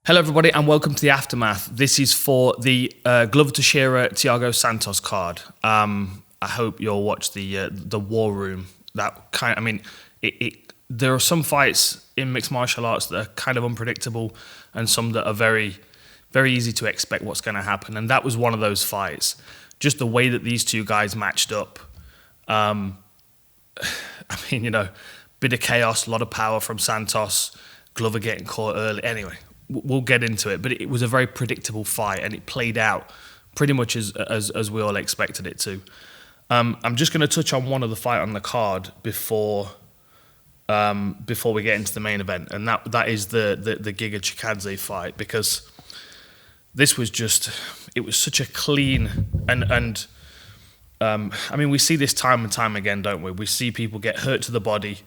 Hello everybody and welcome to the Aftermath. This is for the Glover Teixeira Thiago Santos card. I hope you'll watch the War Room. There are some fights in mixed martial arts that are kind of unpredictable and some that are very, very easy to expect what's going to happen. And that was one of those fights. Just the way that these two guys matched up. Bit of chaos, a lot of power from Santos, Glover getting caught early. Anyway, we'll get into it, but it was a very predictable fight and it played out pretty much as we all expected it to. I'm just going to touch on one of the fight on the card before we get into the main event, and that is the GIGA CHIKADZE fight, because this was it was such a clean we see this time and time again, don't we? We see people get hurt to the body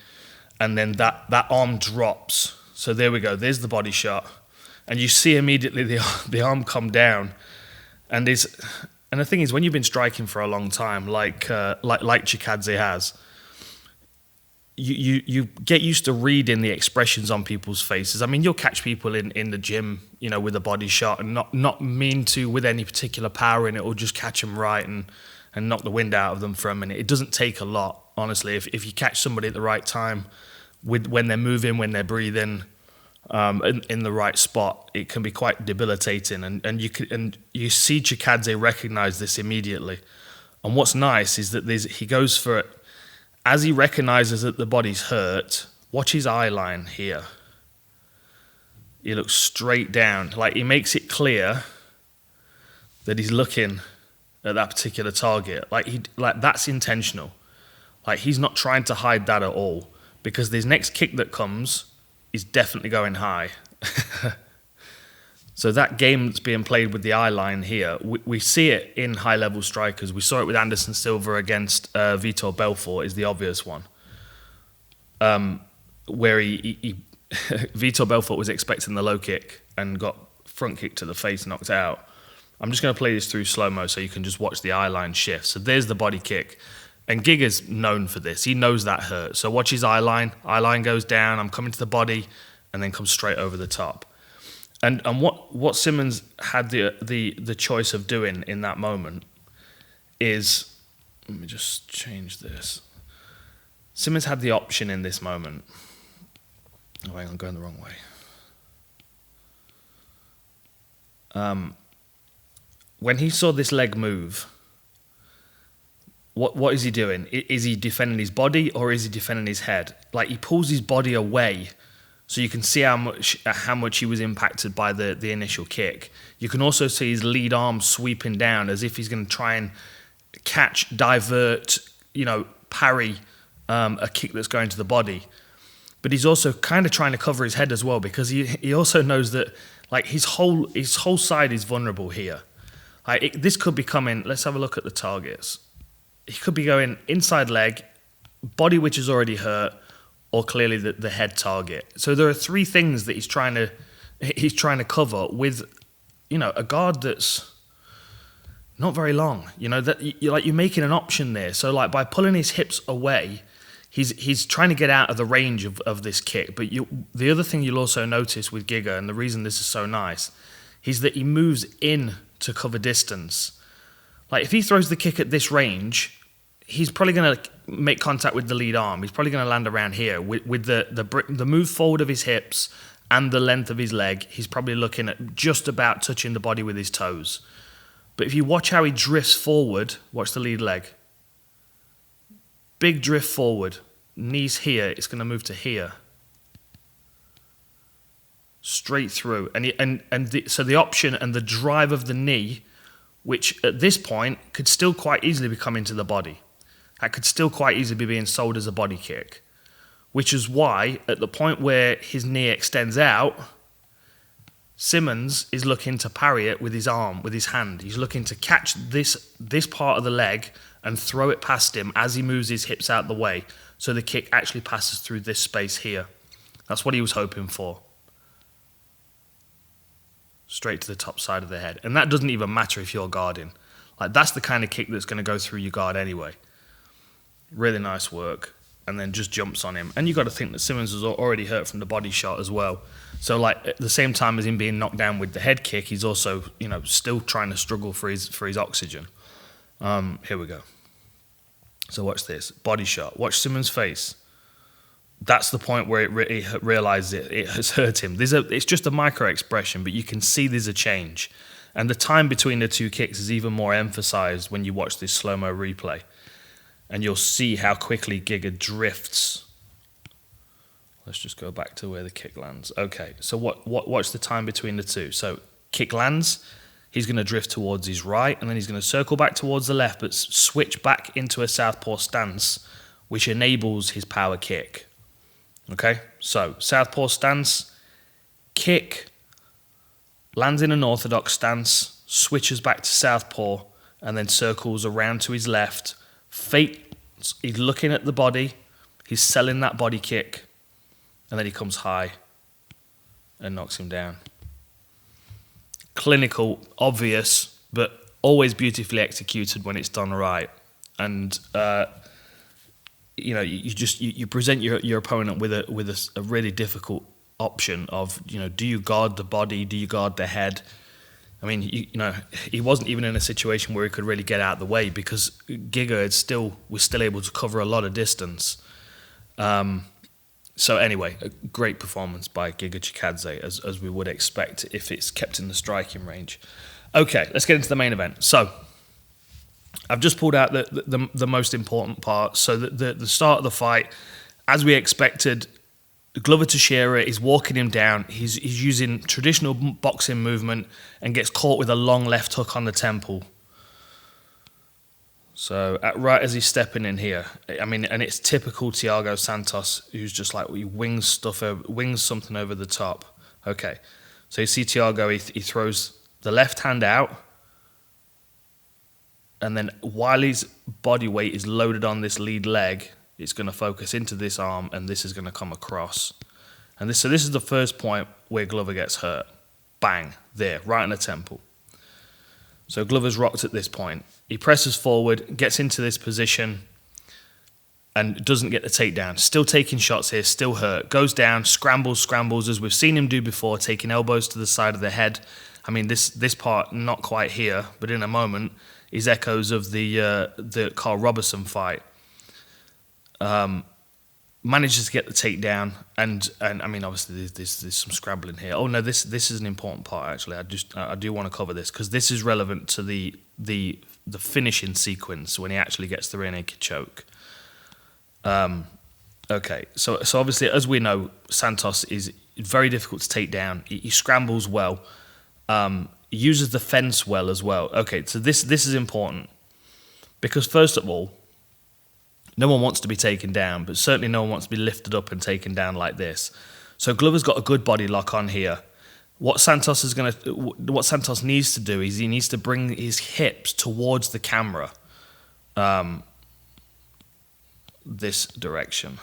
and then that arm drops. So there we go, there's the body shot. And you see immediately the arm come down. And the thing is, when you've been striking for a long time, like CHIKADZE has, you get used to reading the expressions on people's faces. I mean, you'll catch people in the gym, with a body shot and not mean to with any particular power in it, or just catch them right and knock the wind out of them for a minute. It doesn't take a lot, honestly. If you catch somebody at the right time, when they're moving, when they're breathing, in the right spot, it can be quite debilitating. And you see CHIKADZE recognize this immediately. And what's nice is that he goes for it as he recognizes that the body's hurt. Watch his eye line here. He looks straight down, like he makes it clear that he's looking at that particular target. Like that's intentional. Like he's not trying to hide that at all, because this next kick that comes is definitely going high. So that game that's being played with the eye line here, we see it in high-level strikers. We saw it with Anderson Silva against Vitor Belfort is the obvious one, where Vitor Belfort was expecting the low kick and got front kick to the face, knocked out. I'm just going to play this through slow-mo so you can just watch the eye line shift. So there's the body kick. And Giga's known for this. He knows that hurt. So watch his eye line. Eye line goes down. I'm coming to the body, and then comes straight over the top. And what Simmons had the choice of doing in that moment is, let me just change this. Simmons had the option in this moment. Oh, hang on, I'm going the wrong way. When he saw this leg move, what is he doing? Is he defending his body or is he defending his head? Like, he pulls his body away so you can see how much he was impacted by the initial kick. You can also see his lead arm sweeping down as if he's going to try and catch, divert, parry a kick that's going to the body. But he's also kind of trying to cover his head as well, because he also knows that like his whole side is vulnerable here. This could be coming. Let's have a look at the targets. He could be going inside leg, body which is already hurt, or clearly the head target. So there are three things that he's trying to cover with, a guard that's not very long. You're making an option there. So like by pulling his hips away, he's trying to get out of the range of this kick. But the other thing you'll also notice with Giga, and the reason this is so nice, is that he moves in to cover distance. Like if he throws the kick at this range, he's probably going to make contact with the lead arm. He's probably going to land around here with the move forward of his hips and the length of his leg. He's probably looking at just about touching the body with his toes. But if you watch how he drifts forward, watch the lead leg. Big drift forward, knees here. It's going to move to here, straight through. So the option and the drive of the knee, which at this point could still quite easily be coming to the body. That could still quite easily be being sold as a body kick, which is why at the point where his knee extends out, Simmons is looking to parry it with his arm, with his hand. He's looking to catch this part of the leg and throw it past him as he moves his hips out the way, so the kick actually passes through this space here. That's what he was hoping for. Straight to the top side of the head. And that doesn't even matter if you're guarding. Like, that's the kind of kick that's going to go through your guard anyway. Really nice work. and then just jumps on him. And you got to think that Simmons was already hurt from the body shot as well. So like at the same time as him being knocked down with the head kick, he's also, you know, still trying to struggle for his oxygen. Here we go. So watch this body shot. Watch Simmons' face. That's the point where he realizes it has hurt him. It's just a micro expression, but you can see there's a change. And the time between the two kicks is even more emphasized when you watch this slow-mo replay. And you'll see how quickly Giga drifts. Let's just go back to where the kick lands. Okay, so watch the time between the two. So kick lands, he's going to drift towards his right, and then he's going to circle back towards the left, but switch back into a southpaw stance, which enables his power kick. Okay, so southpaw stance, kick, lands in an orthodox stance, switches back to southpaw, and then circles around to his left. He's looking at the body, he's selling that body kick, and then he comes high and knocks him down. Clinical, obvious, but always beautifully executed when it's done right. And you know, you present your opponent with a really difficult option of, you know, do you guard the body, do you guard the head? I mean, you know, he wasn't even in a situation where he could really get out of the way because Giga was still able to cover a lot of distance. So anyway, a great performance by Giga Chikadze, as we would expect if it's kept in the striking range. Okay, let's get into the main event. So I've just pulled out the most important part. So the start of the fight, as we expected, Glover Teixeira is walking him down. He's using traditional boxing movement and gets caught with a long left hook on the temple. So right as he's stepping in here, I mean, and it's typical Thiago Santos, who's just like, he wings something over the top. Okay, so you see Thiago, he throws the left hand out, and then while his body weight is loaded on this lead leg, it's going to focus into this arm, and this is going to come across. And so this is the first point where Glover gets hurt. Bang, there, right in the temple. So Glover's rocked at this point. He presses forward, gets into this position, and doesn't get the takedown. Still taking shots here, still hurt. Goes down, scrambles, as we've seen him do before, taking elbows to the side of the head. I mean, this part, not quite here, but in a moment, is echoes of the Carl Robertson fight. Manages to get the takedown, and I mean, obviously there's some scrambling here. Oh no, this is an important part actually. I do want to cover this because this is relevant to the finishing sequence when he actually gets the rear naked choke. Okay, so obviously, as we know, Santos is very difficult to take down. He scrambles well, he uses the fence well as well. Okay, so this is important because first of all, no one wants to be taken down, but certainly no one wants to be lifted up and taken down like this. So Glover's got a good body lock on here. What Santos needs to do is he needs to bring his hips towards the camera, this direction.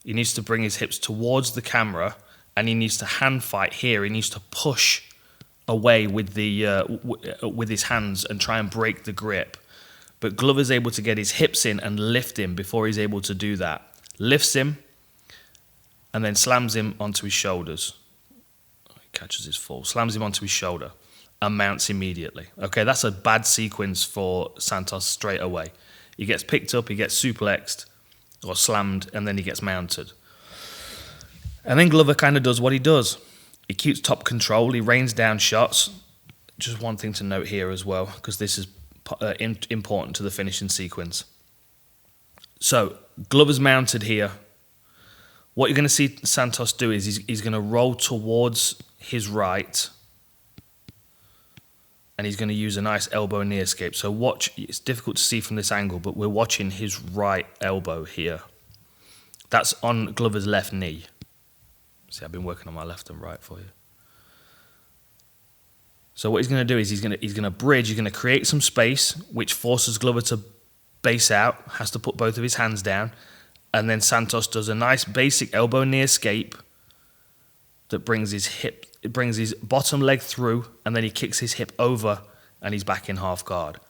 He needs to bring his hips towards the camera, and he needs to hand fight here. He needs to push away with with his hands and try and break the grip. But Glover's able to get his hips in and lift him before he's able to do that. Lifts him and then slams him onto his shoulders. He catches his fall, slams him onto his shoulder and mounts immediately. Okay, that's a bad sequence for Santos straight away. He gets picked up, he gets suplexed or slammed, and then he gets mounted. And then Glover kind of does what he does. He keeps top control, he rains down shots. Just one thing to note here as well, because this is important to the finishing sequence. So Glover's mounted here. What you're going to see Santos do is he's going to roll towards his right, and he's going to use a nice elbow knee escape. So watch, it's difficult to see from this angle, but we're watching his right elbow here. That's on Glover's left knee. See, I've been working on my left and right for you. So what he's going to do is he's going to bridge, he's going to create some space, which forces Glover to base out, has to put both of his hands down, and then Santos does a nice basic elbow knee escape that brings his bottom leg through, and then he kicks his hip over, and he's back in half guard.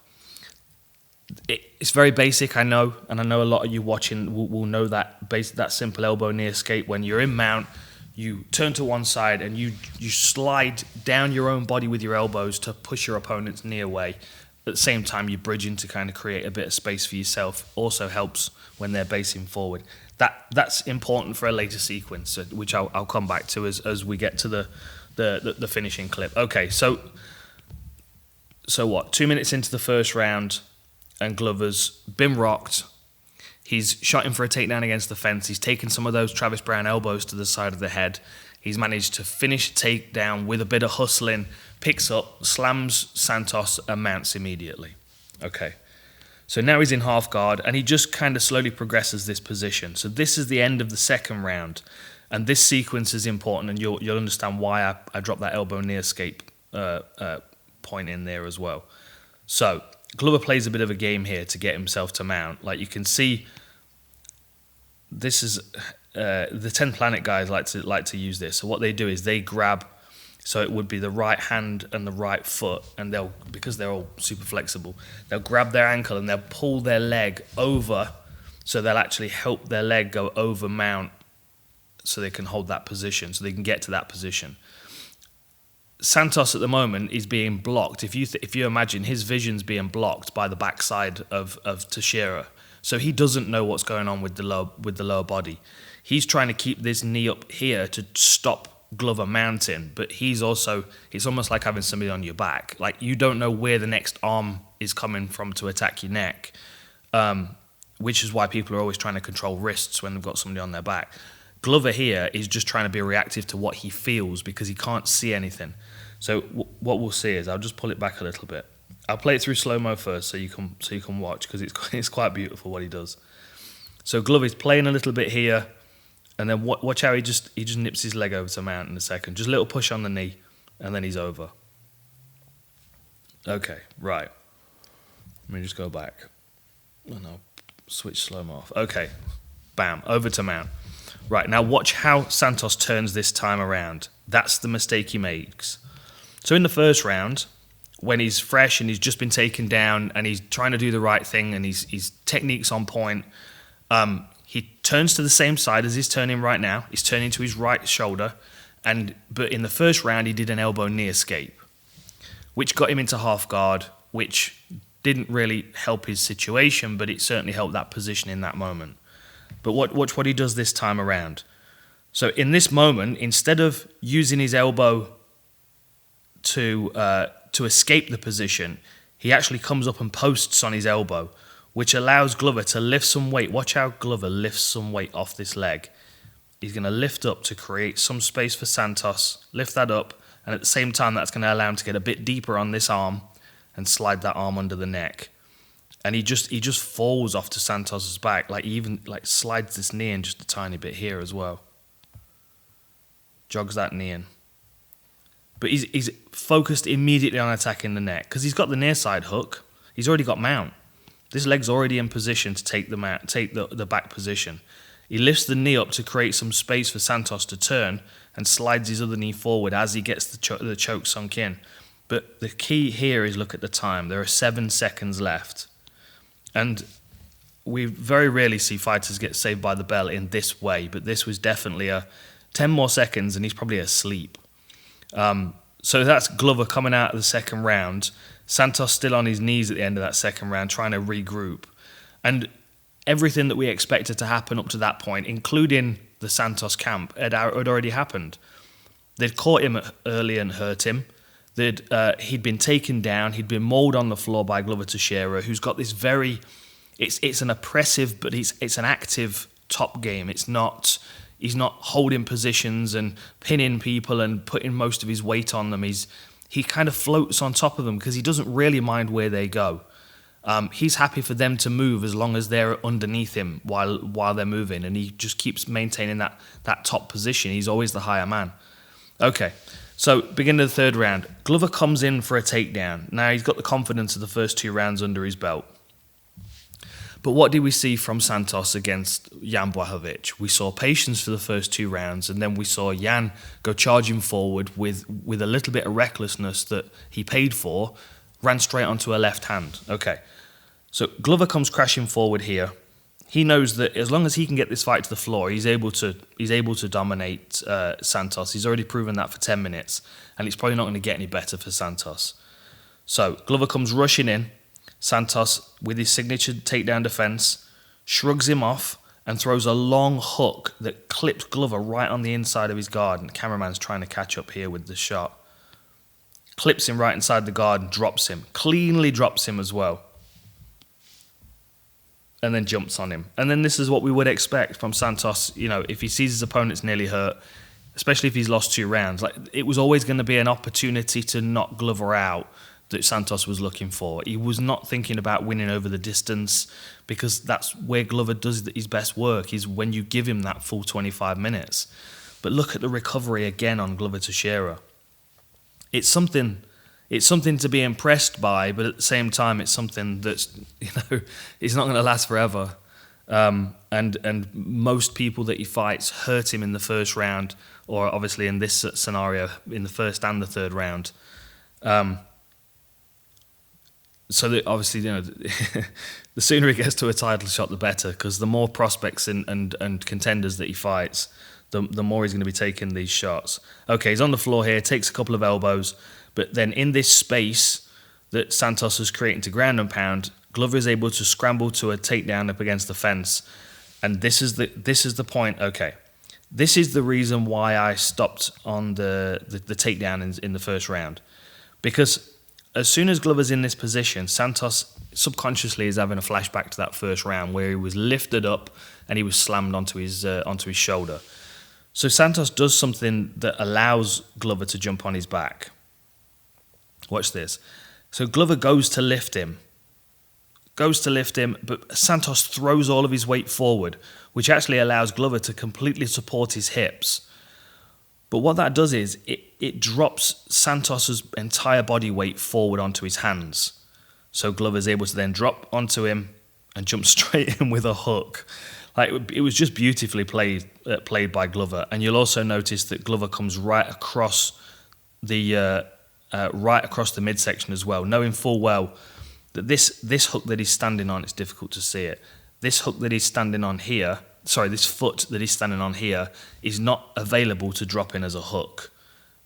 It's very basic, I know, and I know a lot of you watching will know that simple elbow knee escape. When you're in mount, you turn to one side and you slide down your own body with your elbows to push your opponent's knee away. At the same time, you're bridging to kind of create a bit of space for yourself. Also helps when they're basing forward. That's important for a later sequence, which I'll come back to as we get to the finishing clip. Okay, so what? 2 minutes into the first round, and Glover's been rocked. He's shot him for a takedown against the fence. He's taken some of those Travis Browne elbows to the side of the head. He's managed to finish a takedown with a bit of hustling, picks up, slams Santos, and mounts immediately. Okay. So now he's in half guard, and he just kind of slowly progresses this position. So this is the end of the second round, and this sequence is important, and you'll understand why I dropped that elbow knee escape point in there as well. So Glover plays a bit of a game here to get himself to mount. Like you can see, this is the 10 Planet guys like to use this. So what they do is they grab. So it would be the right hand and the right foot, and because they're all super flexible, they'll grab their ankle and they'll pull their leg over, so they'll actually help their leg go over mount, so they can hold that position, so they can get to that position. Santos at the moment is being blocked. If you imagine his vision's being blocked by the backside of Teixeira, so he doesn't know what's going on with the lower body. He's trying to keep this knee up here to stop Glover mounting, but it's almost like having somebody on your back. Like you don't know where the next arm is coming from to attack your neck, which is why people are always trying to control wrists when they've got somebody on their back. Glover here is just trying to be reactive to what he feels because he can't see anything. So what we'll see is, I'll just pull it back a little bit. I'll play it through slow-mo first so you can watch, because it's quite beautiful what he does. So Glover's playing a little bit here. And then watch how he just nips his leg over to mount in a second. Just a little push on the knee, and then he's over. Okay, right. Let me just go back. And I'll switch slow-mo off. Okay, bam, over to mount. Right, now watch how Santos turns this time around. That's the mistake he makes. So in the first round, when he's fresh and he's just been taken down and he's trying to do the right thing and his technique's on point, he turns to the same side as he's turning right now. He's turning to his right shoulder. But in the first round, he did an elbow knee escape, which got him into half guard, which didn't really help his situation, but it certainly helped that position in that moment. But watch what he does this time around. So in this moment, instead of using his elbow to escape the position, he actually comes up and posts on his elbow, which allows Glover to lift some weight. Watch how Glover lifts some weight off this leg. He's going to lift up to create some space for Santos, lift that up, and at the same time, that's going to allow him to get a bit deeper on this arm and slide that arm under the neck. And he just falls off to Santos's back. Like he even slides this knee in just a tiny bit here as well. Jogs that knee in. But he's focused immediately on attacking the neck because he's got the near side hook. He's already got mount. This leg's already in position to take the back position. He lifts the knee up to create some space for Santos to turn and slides his other knee forward as he gets the choke sunk in. But the key here is look at the time. There are 7 seconds left. And we very rarely see fighters get saved by the bell in this way, but this was definitely 10 more seconds and he's probably asleep. So that's Glover coming out of the second round. Santos still on his knees at the end of that second round, trying to regroup. And everything that we expected to happen up to that point, including the Santos camp, had already happened. They'd caught him early and hurt him. He'd been taken down. He'd been mauled on the floor by Glover Teixeira, who's got this very... It's an oppressive, but it's an active top game. He's not holding positions and pinning people and putting most of his weight on them. He kind of floats on top of them because he doesn't really mind where they go. He's happy for them to move as long as they're underneath him while they're moving, and he just keeps maintaining that top position. He's always the higher man. Okay, so beginning of the third round, Glover comes in for a takedown. Now he's got the confidence of the first 2 rounds under his belt. But what did we see from Santos against Jan Blachowicz? We saw patience for the first 2 rounds, and then we saw Jan go charging forward with a little bit of recklessness that he paid for, ran straight onto a left hand. Okay, So Glover comes crashing forward here. He knows that as long as he can get this fight to the floor, he's able to dominate Santos. He's already proven that for 10 minutes, and it's probably not going to get any better for Santos. So Glover comes rushing in. Santos, with his signature takedown defense, shrugs him off and throws a long hook that clips Glover right on the inside of his guard. And the cameraman's trying to catch up here with the shot. Clips him right inside the guard and drops him. Cleanly drops him as well. And then jumps on him. And then this is what we would expect from Santos. You know, if he sees his opponent's nearly hurt, especially if he's lost 2 rounds, like it was always going to be an opportunity to knock Glover out that Santos was looking for. He was not thinking about winning over the distance, because that's where Glover does his best work, is when you give him that full 25 minutes. But look at the recovery again on Glover Teixeira. It's something to be impressed by, but at the same time, it's something that's, it's not going to last forever. And most people that he fights hurt him in the first round, or obviously in this scenario, in the first and the third round. So that obviously, the sooner he gets to a title shot, the better, because the more prospects and contenders that he fights, the more he's going to be taking these shots. Okay, he's on the floor here, takes a couple of elbows, but then in this space that Santos is creating to ground and pound, Glover is able to scramble to a takedown up against the fence. And this is the point. Okay, this is the reason why I stopped on the takedown in the first round, because as soon as Glover's in this position, Santos subconsciously is having a flashback to that first round where he was lifted up and he was slammed onto his shoulder. So Santos does something that allows Glover to jump on his back. Watch this. So Glover goes to lift him, but Santos throws all of his weight forward, which actually allows Glover to completely support his hips. But what that does is it drops Santos's entire body weight forward onto his hands. So Glover's able to then drop onto him and jump straight in with a hook. Like, it was just beautifully played by Glover. And you'll also notice that Glover comes right across the midsection as well, knowing full well that this hook that he's standing on, it's difficult to see it. This hook that he's standing on here, this foot that he's standing on here, is not available to drop in as a hook,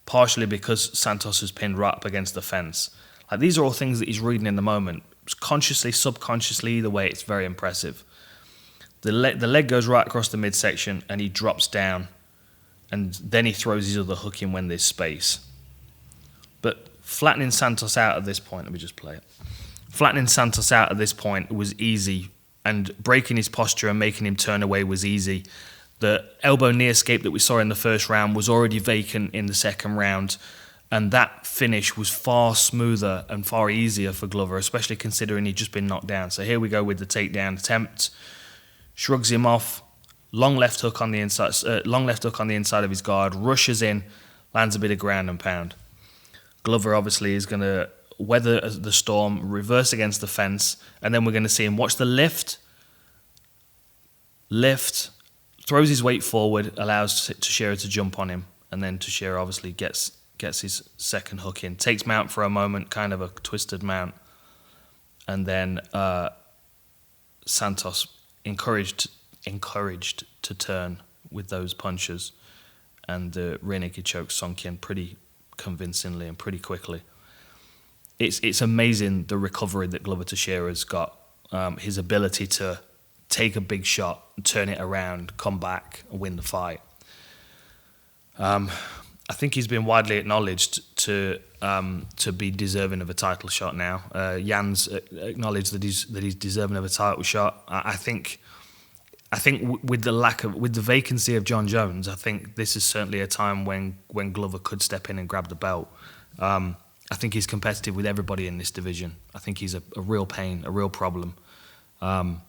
partially because Santos is pinned right up against the fence. Like, these are all things that he's reading in the moment, consciously, subconsciously, either way, it's very impressive. The leg goes right across the midsection and he drops down, and then he throws his other hook in when there's space. But flattening Santos out at this point, let me just play it. Flattening Santos out at this point was easy, and breaking his posture and making him turn away was easy. The elbow knee escape that we saw in the first round was already vacant in the second round, and that finish was far smoother and far easier for Glover, especially considering he'd just been knocked down. So here we go with the takedown attempt. Shrugs him off, long left hook on the inside of his guard, rushes in, lands a bit of ground and pound. Glover obviously is going to weather the storm, reverse against the fence, and then we're going to see him watch the lift, throws his weight forward, allows Teixeira to jump on him, and then Teixeira obviously gets his second hook in, takes mount for a moment, kind of a twisted mount, and then Santos encouraged to turn with those punches, and the rear naked choke sunk in pretty convincingly and pretty quickly. It's amazing the recovery that Glover Teixeira's got, his ability to take a big shot, turn it around, come back, and win the fight. I think he's been widely acknowledged to be deserving of a title shot now. Jan's acknowledged that he's deserving of a title shot. I think with the vacancy of John Jones, I think this is certainly a time when Glover could step in and grab the belt. I think he's competitive with everybody in this division. I think he's a real pain, a real problem, and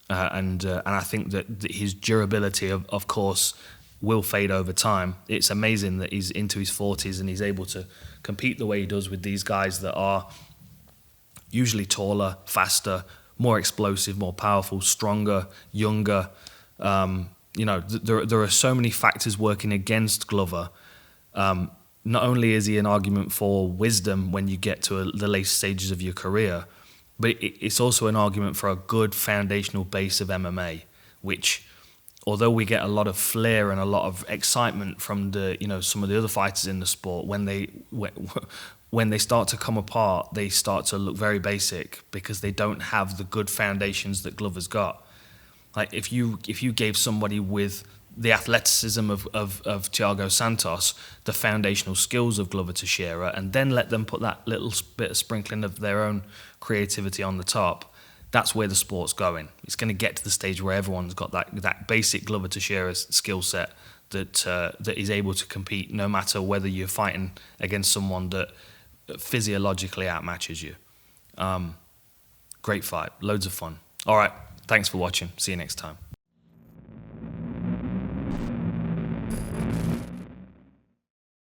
I think that his durability, of course, will fade over time. It's amazing that he's into his 40s and he's able to compete the way he does with these guys that are usually taller, faster, more explosive, more powerful, stronger, younger. There are so many factors working against Glover. Not only is he an argument for wisdom when you get to the late stages of your career, But it's also an argument for a good foundational base of MMA, which, although we get a lot of flair and a lot of excitement from the, you know, some of the other fighters in the sport, when they start to come apart, they start to look very basic because they don't have the good foundations that Glover's got. Like if you gave somebody with the athleticism of Thiago Santos, the foundational skills of Glover Teixeira, and then let them put that little bit of sprinkling of their own creativity on the top, that's where the sport's going. It's going to get to the stage where everyone's got that basic Glover Teixeira skill set that is able to compete no matter whether you're fighting against someone that physiologically outmatches you. Great fight, loads of fun. All right, thanks for watching. See you next time.